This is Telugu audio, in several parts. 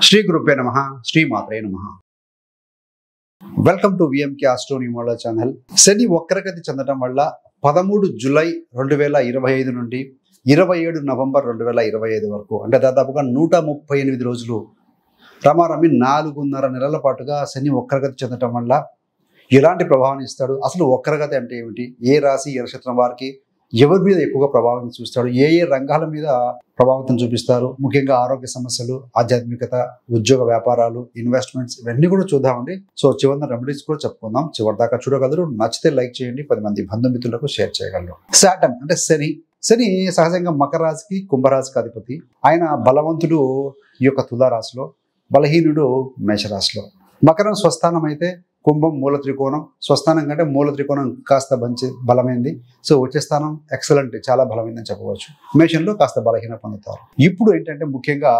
శ్రీ గురుభ్యో నమః శ్రీ మాత్రే నమః. Welcome to VMK astro numerology channel. Shani వక్రగతి చెందడం వల్ల 13 జూలై 2025 నుండి 27 నవంబర్ 2025 వరకు అంటే దాదాపుగా 138 రోజులు రమారమి 4.5 నెలల పాటుగా శని వక్రగతి చెందడం వల్ల ఎలాంటి ప్రభావాన్ని ఇస్తాడు, అసలు వక్రగతి అంటే ఏమిటి, ఏ రాశి ఏ నక్షత్రం వారికి ఎవరి మీద ఎక్కువగా ప్రభావం చూపిస్తాడు, ఏ ఏ రంగాల మీద ప్రభావితం చూపిస్తారు, ముఖ్యంగా ఆరోగ్య సమస్యలు, ఆధ్యాత్మికత, ఉద్యోగ వ్యాపారాలు, ఇన్వెస్ట్మెంట్స్, ఇవన్నీ కూడా చూద్దామండి. సో చివరిన రెమెడీస్ కూడా చెప్పుకుందాం. చివరి దాకా చూడగలరు. నచ్చితే లైక్ చేయండి, 10 మంది బంధుమిత్రులకు షేర్ చేయగలరు. సాటర్న్ అంటే శని సహజంగా మకర రాశికి కుంభరాశికి అధిపతి. ఆయన బలవంతుడు ఈ యొక్క తులారాశిలో, బలహీనుడు మేషరాశిలో. మకరం స్వస్థానం అయితే కుంభం మూల త్రికోణం, స్వస్థానం కంటే మూల త్రికోణం కాస్త మంచి బలమైంది. సో వచ్చే స్థానం ఎక్సలెంట్, చాలా బలమైందని చెప్పవచ్చు. మేషంలో కాస్త బలహీన పొందుతారు. ఇప్పుడు ఏంటంటే ముఖ్యంగా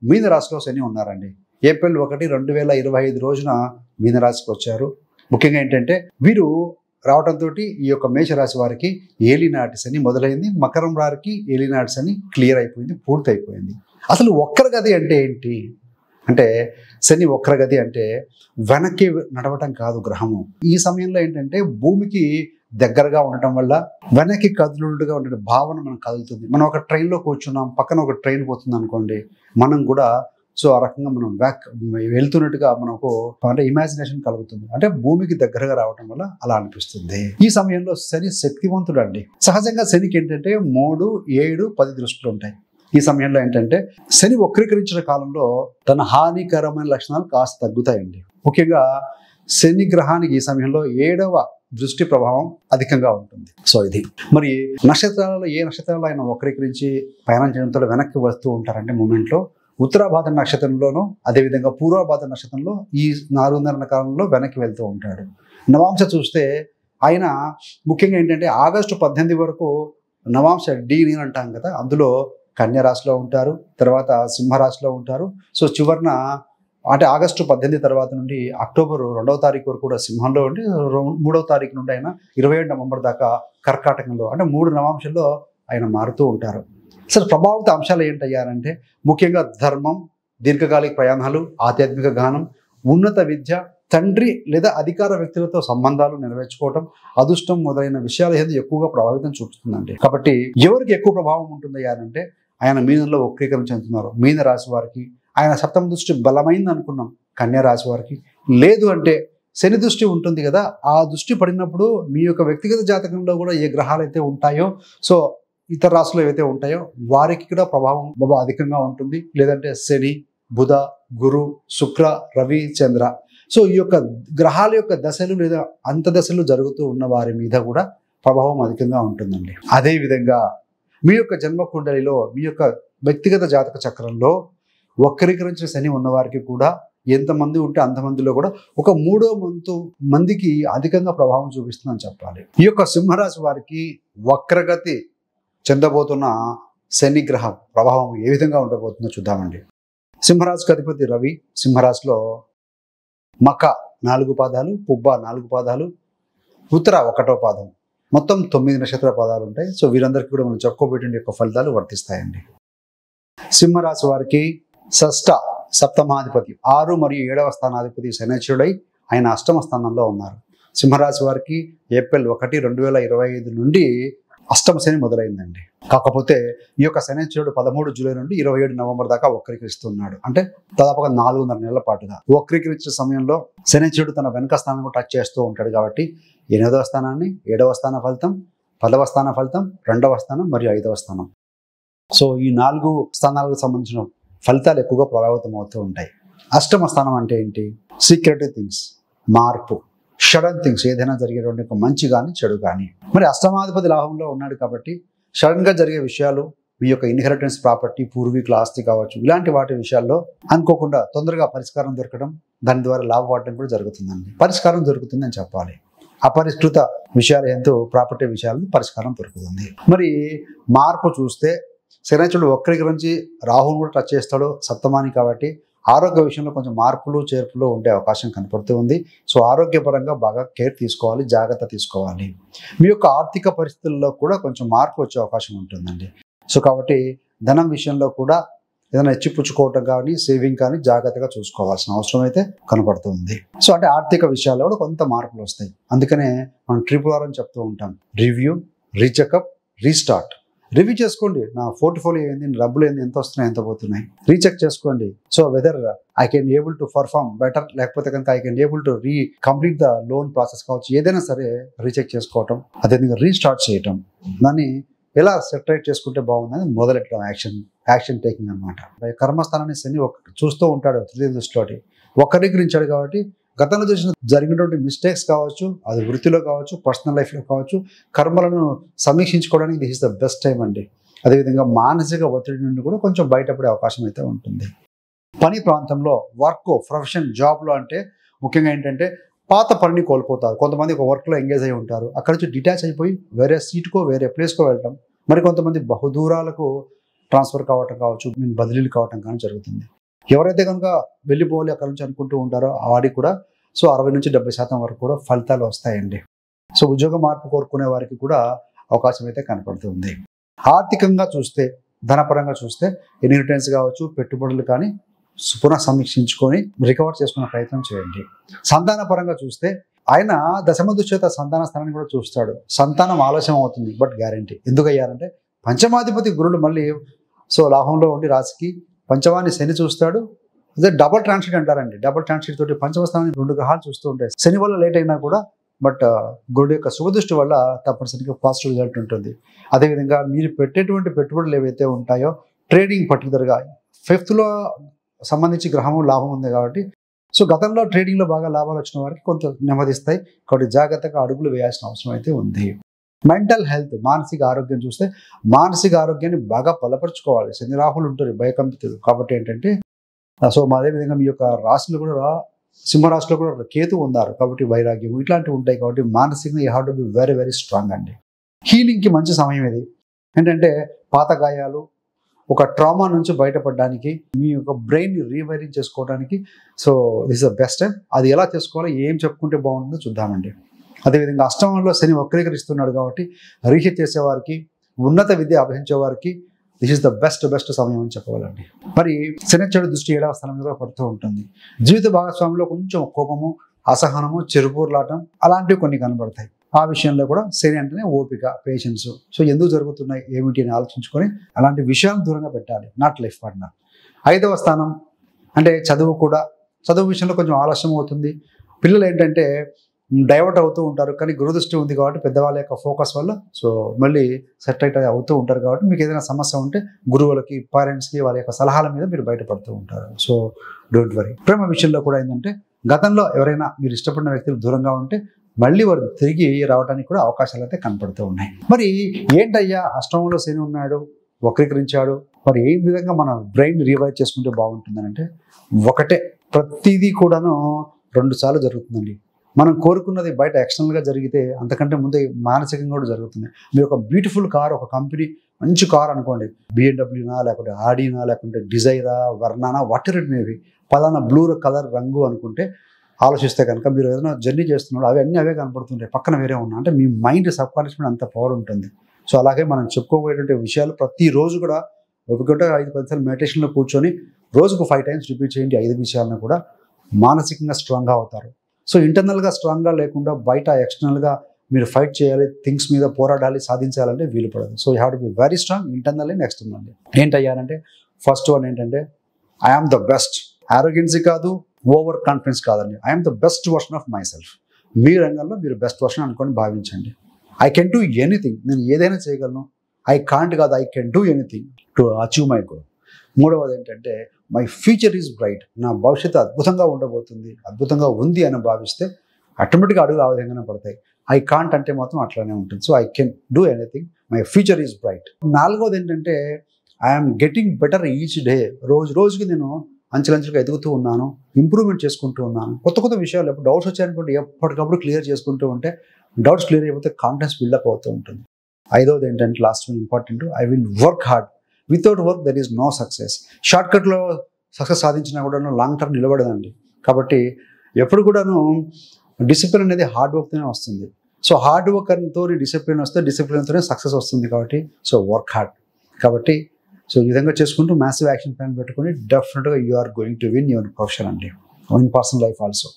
మీనరాశిలో శని ఉన్నారండి. ఏప్రిల్ 1, 2025 రోజున మీనరాశికి వచ్చారు. ముఖ్యంగా ఏంటంటే వీరు రావడంతో ఈ యొక్క మేషరాశి వారికి ఏలినాటి శని మొదలైంది. మకరం వారికి ఏలినాటి శని క్లియర్ అయిపోయింది, పూర్తయిపోయింది. అసలు వక్రగతి అంటే ఏంటి అంటే, శని వక్రగతి అంటే వెనక్కి నడవటం కాదు గ్రహము. ఈ సమయంలో ఏంటంటే భూమికి దగ్గరగా ఉండటం వల్ల వెనక్కి కదులుగా ఉండే భావన మనకు కదులుతుంది. మనం ఒక ట్రైన్లో కూర్చున్నాం, పక్కన ఒక ట్రైన్ పోతుంది అనుకోండి, మనం కూడా సో ఆ రకంగా మనం వెళ్తున్నట్టుగా మనకు అంటే ఇమాజినేషన్ కలుగుతుంది. అంటే భూమికి దగ్గరగా రావటం వల్ల అలా అనిపిస్తుంది. ఈ సమయంలో శని శక్తివంతుడు అండి. సహజంగా శనికి ఏంటంటే 3, 7, 10 దృష్టిలు ఉంటాయి. ఈ సమయంలో ఏంటంటే శని వక్రీకరించిన కాలంలో తన హానికరమైన లక్షణాలు కాస్త తగ్గుతాయండి. ముఖ్యంగా శని గ్రహానికి ఈ సమయంలో 7వ దృష్టి ప్రభావం అధికంగా ఉంటుంది. సో ఇది మరి నక్షత్రాలలో ఏ నక్షత్రాలు ఆయన వక్రీకరించి ప్రయాణం చేయడంతో వెనక్కి వస్తూ ఉంటారంటే మూమెంట్లో ఉత్తరాభాద నక్షత్రంలోనూ అదేవిధంగా పూర్వభాద నక్షత్రంలో ఈ 4.5 కాలంలో వెనక్కి వెళ్తూ ఉంటాడు. నవాంశ చూస్తే ఆయన ముఖ్యంగా ఏంటంటే ఆగస్టు 18 వరకు నవాంశ D అంటాం కదా, అందులో కన్యా రాశిలో ఉంటారు, తర్వాత సింహరాశిలో ఉంటారు. సో చివరిన అంటే ఆగస్టు 18 తర్వాత నుండి అక్టోబర్ 2వ తారీఖు వరకు కూడా సింహంలో ఉండి 3వ తారీఖు నుండి ఆయన 27 నవంబర్ దాకా కర్కాటకంలో అంటే 3 నవాంశంలో ఆయన మారుతూ ఉంటారు. అసలు ప్రభావిత అంశాలు ఏంటయ్యారంటే ముఖ్యంగా ధర్మం, దీర్ఘకాలిక ప్రయాణాలు, ఆధ్యాత్మిక గానం, ఉన్నత విద్య, తండ్రి లేదా అధికార వ్యక్తులతో సంబంధాలు నెరవేర్చుకోవటం, అదృష్టం మొదలైన విషయాలు ఏదో ఎక్కువగా ప్రభావితం చూపుతుందండి. కాబట్టి ఎవరికి ఎక్కువ ప్రభావం ఉంటుందయ్యారంటే ఆయన మీనంలో వక్రీకరణ చెందుతున్నారు. మీన రాశి వారికి ఆయన సప్తమ దృష్టి బలమైంది అనుకున్నాం. కన్యా రాశి వారికి లేదు అంటే శని దృష్టి ఉంటుంది కదా, ఆ దృష్టి పడినప్పుడు మీ యొక్క వ్యక్తిగత జాతకంలో కూడా ఏ గ్రహాలు అయితే ఉంటాయో, సో ఇతర రాశులు ఏవైతే ఉంటాయో వారికి కూడా ప్రభావం అధికంగా ఉంటుంది. లేదంటే శని, బుధ, గురు, శుక్ర, రవి, చంద్ర, సో ఈ యొక్క గ్రహాల యొక్క దశలు లేదా అంతదశలు జరుగుతూ ఉన్న వారి మీద కూడా ప్రభావం అధికంగా ఉంటుందండి. అదేవిధంగా మీ యొక్క జన్మ కుండలిలో మీ యొక్క వ్యక్తిగత జాతక చక్రంలో వక్రీకరించిన శని ఉన్నవారికి కూడా ఎంతమంది ఉంటే అంతమందిలో కూడా ఒక 3వ వంతు మందికి అధికంగా ప్రభావం చూపిస్తుందని చెప్పాలి. ఈ యొక్క సింహరాశి వారికి వక్రగతి చెందబోతున్న శని గ్రహ ప్రభావం ఏ విధంగా ఉండబోతుందో చూద్దామండి. సింహరాశికి అధిపతి రవి. సింహరాశిలో మక 4 పాదాలు, పుబ్బ 4 పాదాలు, ఉత్తర 1వ పాదం, మొత్తం 9 నక్షత్ర పాదాలు ఉంటాయి. సో వీరందరికీ కూడా మనం చెప్పుకోబెట్టిన యొక్క ఫలితాలు వర్తిస్తాయండి. సింహరాశి వారికి షష్ఠ సప్తమాధిపతి 6 మరియు 7వ స్థానాధిపతి శనైశ్వరుడై ఆయన 8వ స్థానంలో ఉన్నారు. సింహరాశి వారికి ఏప్రిల్ 1, 2025 నుండి అష్టమ శని మొదలైందండి. కాకపోతే ఈ యొక్క శనైశ్వరుడు 13 జూలై నుండి 27 నవంబర్ దాకా వక్రీకరిస్తున్నాడు. అంటే దాదాపుగా 4.5 నెలల పాటుగా వక్రీకరించిన సమయంలో శనైశ్వరుడు తన వెనక స్థానం టచ్ చేస్తూ ఉంటాడు. కాబట్టి 8వ స్థానాన్ని, 7వ స్థాన ఫలితం, 10వ స్థాన ఫలితం, 2వ స్థానం మరియు 5వ స్థానం, సో ఈ 4 స్థానాలకు సంబంధించిన ఫలితాలు ఎక్కువగా ప్రభావితం అవుతూ ఉంటాయి. అష్టమ స్థానం అంటే ఏంటి? సీక్రెటివ్ థింగ్స్, మార్పు, సడన్ థింగ్స్, ఏదైనా జరిగేటువంటి ఒక మంచి కానీ చెడు కానీ. మరి అష్టమాధిపతి లాభంలో ఉన్నాడు కాబట్టి సడన్గా జరిగే విషయాలు, మీ యొక్క ఇన్హెరిటెన్స్ ప్రాపర్టీ, పూర్వీకుల ఆస్తి కావచ్చు, ఇలాంటి వాటి విషయాల్లో అనుకోకుండా తొందరగా పరిష్కారం దొరకడం, దాని ద్వారా లాభపడటం కూడా జరుగుతుందండి. పరిష్కారం దొరుకుతుందని చెప్పాలి. అపరిష్కృత విషయాలు ఎంతో ప్రాపర్టీ విషయాలు పరిష్కారం దొరుకుతుంది. మరి మార్పు చూస్తే శనైశ్వరుడు వక్రీకరించి రాహుని కూడా టచ్ చేస్తాడు సప్తమాని, కాబట్టి ఆరోగ్య విషయంలో కొంచెం మార్పులు చేర్పులు ఉండే అవకాశం కనపడుతూ ఉంది. సో ఆరోగ్యపరంగా బాగా కేర్ తీసుకోవాలి, జాగ్రత్త తీసుకోవాలి. మీ యొక్క ఆర్థిక పరిస్థితుల్లో కూడా కొంచెం మార్పు వచ్చే అవకాశం ఉంటుందండి. సో కాబట్టి ధనం విషయంలో కూడా ఏదైనా ఇచ్చిపుచ్చుకోవటం కానీ సేవింగ్ కానీ జాగ్రత్తగా చూసుకోవాల్సిన అవసరం అయితే కనపడుతుంది. సో అంటే ఆర్థిక విషయాల్లో కూడా కొంత మార్పులు వస్తాయి. అందుకనే మనం RRR అని చెప్తూ ఉంటాం. Review, re-checkup, restart. రివ్యూ చేసుకోండి, నా పోర్ట్ఫోలియో ఏంది, డబ్బులు ఏంది, ఎంత వస్తున్నాయి, ఎంత పోతున్నాయి, రీచెక్ చేసుకోండి. So whether I can able to perform better, లేకపోతే కనుక I can able to complete the loan process కావచ్చు, ఏదైనా సరే రీచెక్ చేసుకోవటం, అదేవిధంగా రీస్టార్ట్ చేయటం, దాన్ని ఎలా సెపరేట్ చేసుకుంటే బాగుందని మొదలెట్టడం, యాక్షన్ టేకింగ్ అనమాట. కర్మస్థానాన్ని శని చూస్తూ ఉంటాడు తృతీయ దృష్టితోటి, వక్రీకరించాడు కాబట్టి గతంలో జరిగినటువంటి మిస్టేక్స్ కావచ్చు, అది వృత్తిలో కావచ్చు, పర్సనల్ లైఫ్లో కావచ్చు, కర్మలను సమీక్షించుకోవడానికి this is the best time అండి. అదేవిధంగా మానసిక ఒత్తిడి నుండి కూడా కొంచెం బయటపడే అవకాశం అయితే ఉంటుంది. పని ప్రాంతంలో వర్క్, ప్రొఫెషన్, జాబ్లో అంటే ముఖ్యంగా ఏంటంటే పాత పనిని కోల్పోతారు. కొంతమంది ఒక వర్క్లో ఎంగేజ్ అయి ఉంటారు, అక్కడి నుంచి డిటాచ్ అయిపోయి వేరే సీటుకో వేరే ప్లేస్కో వెళ్ళటం, మరి కొంతమంది బహుదూరాలకు ట్రాన్స్ఫర్ కావటం కావచ్చు, బదిలీలు కావటం కానీ జరుగుతుంది. ఎవరైతే కనుక వెళ్ళిపోవాలి అక్కడ నుంచి అనుకుంటూ ఉంటారో వాడికి కూడా 60 నుంచి 70% వరకు కూడా ఫలితాలు వస్తాయండి. సో ఉద్యోగ మార్పు కోరుకునే వారికి కూడా అవకాశం అయితే కనపడుతుంది. ఆర్థికంగా చూస్తే, ధనపరంగా చూస్తే ఇన్హెరిటెన్స్ కావచ్చు, పెట్టుబడులు కానీ పునః సమీక్షించుకొని రికవర్ చేసుకునే ప్రయత్నం చేయండి. సంతాన పరంగా చూస్తే ఆయన దశమ దృష్ట్యా సంతాన స్థానాన్ని కూడా చూస్తాడు. సంతానం ఆలస్యం అవుతుంది, బట్ గ్యారంటీ. ఎందుకు అయ్యారంటే పంచమాధిపతి గురుడు మళ్ళీ లాభంలో ఉండి రాశికి పంచమాన్ని శని చూస్తాడు. అదే డబుల్ ట్రాన్సిట్ అంటారండి. డబుల్ ట్రాన్సిట్ తోటి పంచమ స్థానాన్ని 2 గ్రహాలు చూస్తూ ఉంటాయి. శని వల్ల లేట్ అయినా కూడా బట్ గురుడు యొక్క శుభదృష్టి వల్ల తప్పనిసరిగా పాజిటివ్ రిజల్ట్ ఉంటుంది. అదేవిధంగా మీరు పెట్టేటువంటి పెట్టుబడులు ఏవైతే ఉంటాయో, ట్రేడింగ్ పర్టికులర్గా 5th లో సంబంధించి గ్రహము లాభం ఉంది కాబట్టి, సో గతంలో ట్రేడింగ్లో బాగా లాభాలు వచ్చిన వారికి కొంత నెమ్మదిస్తాయి. కాబట్టి జాగ్రత్తగా అడుగులు వేయాల్సిన అవసరం అయితే ఉంది. మెంటల్ హెల్త్, మానసిక ఆరోగ్యం చూస్తే మానసిక ఆరోగ్యాన్ని బాగా బలపరుచుకోవాలి. శని రాహులు ఉంటారు భయకంపితులు కాబట్టి ఏంటంటే, సో అదేవిధంగా మీ యొక్క రాశిలో కూడా సింహరాశిలో కూడా కేతు ఉన్నారు కాబట్టి వైరాగ్యం ఇట్లాంటివి ఉంటాయి. కాబట్టి మానసికంగా you have to be very very strong అండి. హీలింగ్కి మంచి సమయం ఇది. ఏంటంటే పాత గాయాలు, ఒక ట్రామా నుంచి బయటపడడానికి, మీ యొక్క బ్రెయిన్ రీవైరింగ్ చేసుకోవడానికి so this the best time. అది ఎలా చేసుకోవాలో, ఏం చెప్పుకుంటే బాగుంటుందో చూద్దామండి. అదేవిధంగా అష్టమంలో శని వక్రీకరిస్తున్నాడు కాబట్టి రీసెర్చ్ చేసేవారికి, ఉన్నత విద్య అభ్యసించే వారికి దిస్ ఇస్ ద బెస్ట్ సమయం అని చెప్పవాలండి. మరి శనిచ్చడు దృష్టి 7వ స్థానం మీద పడుతూ ఉంటుంది. జీవిత భాగస్వామిలో కొంచెం కోపము, అసహనము, చెరుపూర్లాటం అలాంటివి కొన్ని కనబడతాయి. ఆ విషయంలో కూడా శని అంటేనే ఓపిక, పేషెన్స్. సో ఎందుకు జరుగుతున్నాయి ఏమిటి అని ఆలోచించుకొని అలాంటి విషయాలను దూరంగా పెట్టాలి, నాట్ లైఫ్ పార్ట్నర్. 5వ స్థానం అంటే చదువు కూడా, చదువు విషయంలో కొంచెం ఆలస్యం అవుతుంది. పిల్లలు ఏంటంటే డైవర్ట్ అవుతూ ఉంటారు, కానీ గురుదృష్టి ఉంది కాబట్టి పెద్దవాళ్ళ యొక్క ఫోకస్ వల్ల సో మళ్ళీ సెటిల్ అవుతూ ఉంటారు. కాబట్టి మీకు ఏదైనా సమస్య ఉంటే గురువులకి, పేరెంట్స్కి వాళ్ళ యొక్క సలహాల మీద మీరు బయటపడుతూ ఉంటారు. So don't worry. ప్రేమ విషయంలో కూడా ఏంటంటే గతంలో ఎవరైనా మీరు ఇష్టపడిన వ్యక్తులు దూరంగా ఉంటే మళ్ళీ వారు తిరిగి రావడానికి కూడా అవకాశాలు అయితే కనపడుతూ ఉన్నాయి. మరి ఏంటయ్యా అష్టమంలో శని ఉన్నాడు, వక్రీకరించాడు, మరి ఏ విధంగా మన బ్రెయిన్ రివైవ్ చేసుకుంటే బాగుంటుందని అంటే, ఒకటే ప్రతిదీ కూడాను 2 సార్లు జరుగుతుందండి. మనం కోరుకున్నది బయట ఎక్స్టర్నల్గా జరిగితే అంతకంటే ముందే మానసికంగా కూడా జరుగుతుంది. మీరు ఒక బ్యూటిఫుల్ కార్, ఒక కంపెనీ మంచి కార్ అనుకోండి, BMW లేకుంటే ఆడీనా లేకుంటే డిజైరా, వర్నానా, వాటర్ ఇట్ మేబీ, పలానా బ్లూ కలర్ రంగు అనుకుంటే ఆలోచిస్తే కనుక మీరు ఏదైనా జర్నీ చేస్తున్నాడు అవే కనపడుతుంటాయి, పక్కన వేరే ఉన్నా అంటే మీ మైండ్ సబ్ కాన్షియస్ మైండ్ అంత పవర్ ఉంటుంది. సో అలాగే మనం చెప్పుకోబోయేటువంటి విషయాలు ప్రతిరోజు కూడా 1 గంట 5-10 సార్లు మెడిటేషన్లో కూర్చొని రోజుకు 5 టైమ్స్ రిపీట్ చేయండి. 5 విషయాలను కూడా మానసికంగా స్ట్రాంగ్గా అవుతారు. సో ఇంటర్నల్గా స్ట్రాంగ్గా లేకుండా బయట ఎక్స్టర్నల్గా మీరు ఫైట్ చేయాలి, థింగ్స్ మీద పోరాడాలి, సాధించాలంటే వీలు పడదు. So you have to be very strong internally and externally. ఏంటయ్యారంటే ఫస్ట్ వన్ ఏంటంటే ఐఆమ్ ద బెస్ట్. ఆరోగెన్సీ కాదు, ఓవర్ కాన్ఫిడెన్స్ కాదండి. I'm the best version of myself. మీ రంగంలో మీరు బెస్ట్ వర్షన్ అనుకొని భావించండి. ఐ కెన్ డూ ఎనీథింగ్, నేను ఏదైనా చేయగలను. ఐ కాంట్ కాదు, I can do anything to achieve my goal. మూడవది ఏంటంటే మై ఫ్యూచర్ ఈజ్ బ్రైట్. నా భవిష్యత్తు అద్భుతంగా ఉండబోతుంది, అద్భుతంగా ఉంది అని భావిస్తే ఆటోమేటిక్గా అడుగులు ఆ విధంగానే పడతాయి. ఐ కాంట్ అంటే మాత్రం అట్లానే ఉంటుంది. So I can do anything, my future is bright. నాలుగవది ఏంటంటే I'm getting better each day. రోజుకి నేను అంచెలంచెలుగా ఎదుగుతూ ఉన్నాను, ఇంప్రూవ్మెంట్ చేసుకుంటూ ఉన్నాను. కొత్త విషయాలు ఎప్పుడు డౌట్స్ వచ్చాయనుకుంటే ఎప్పటికప్పుడు క్లియర్ చేసుకుంటూ ఉంటే, డౌట్స్ క్లియర్ అయిపోతే కాన్ఫిడెన్స్ బిల్డప్ అవుతూ ఉంటుంది. ఐదవది ఏంటంటే last one important, I will work hard. Without work there is no success. షార్ట్కట్లో సక్సెస్ సాధించినా కూడా లాంగ్ టర్మ్ నిలబడదండి. కాబట్టి ఎప్పుడు కూడాను డిసిప్లిన్ అనేది హార్డ్ వర్క్తోనే వస్తుంది. సో హార్డ్ వర్క్తో డిసిప్లిన్ వస్తే డిసిప్లిన్తోనే సక్సెస్ వస్తుంది. కాబట్టి సో వర్క్ హార్డ్. కాబట్టి సో ఈ విధంగా చేసుకుంటూ మ్యాసివ్ యాక్షన్ ప్లాన్ పెట్టుకొని డెఫినెట్గా you are going to win your profession అండి, in personal life also.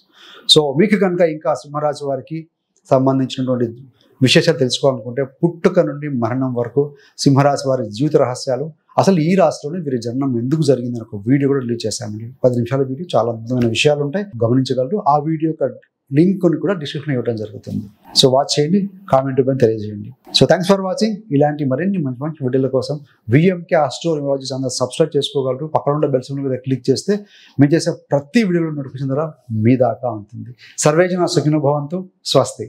So మీకు కనుక ఇంకా సింహరాశి వారికి సంబంధించినటువంటి విశేషాలు తెలుసుకోవాలనుకుంటే పుట్టుక నుండి మరణం వరకు సింహరాశి వారి జీవిత రహస్యాలు, అసలు ఈ రాశిలోనే వీరి జన్మం ఎందుకు జరిగిందని ఒక వీడియో కూడా రిలీజ్ చేశామండి. 10 నిమిషాల వీడియో, చాలా అద్భుతమైన విషయాలు ఉంటాయి, గమనించగలరు. ఆ వీడియో యొక్క లింక్ కూడా డిస్క్రిప్షన్ ఇవ్వడం జరుగుతుంది. సో వాచ్ చేయండి, కామెంట్ పైన తెలియజేయండి. So thanks for watching. ఇలాంటి మరిన్ని మంచి మంచి వీడియోల కోసం విఎంకే ఆస్ట్రోన్యూమరాలజీ ఛానల్ సబ్స్క్రైబ్ చేసుకోగలరు. పక్కన ఉన్న బెల్ సింబల్ మీద క్లిక్ చేస్తే మేము చేసే ప్రతి వీడియోలో నోటిఫికేషన్ ద్వారా మీ దాకా ఉంటుంది. సర్వేజన సుఖినో భవంతు. స్వస్తి.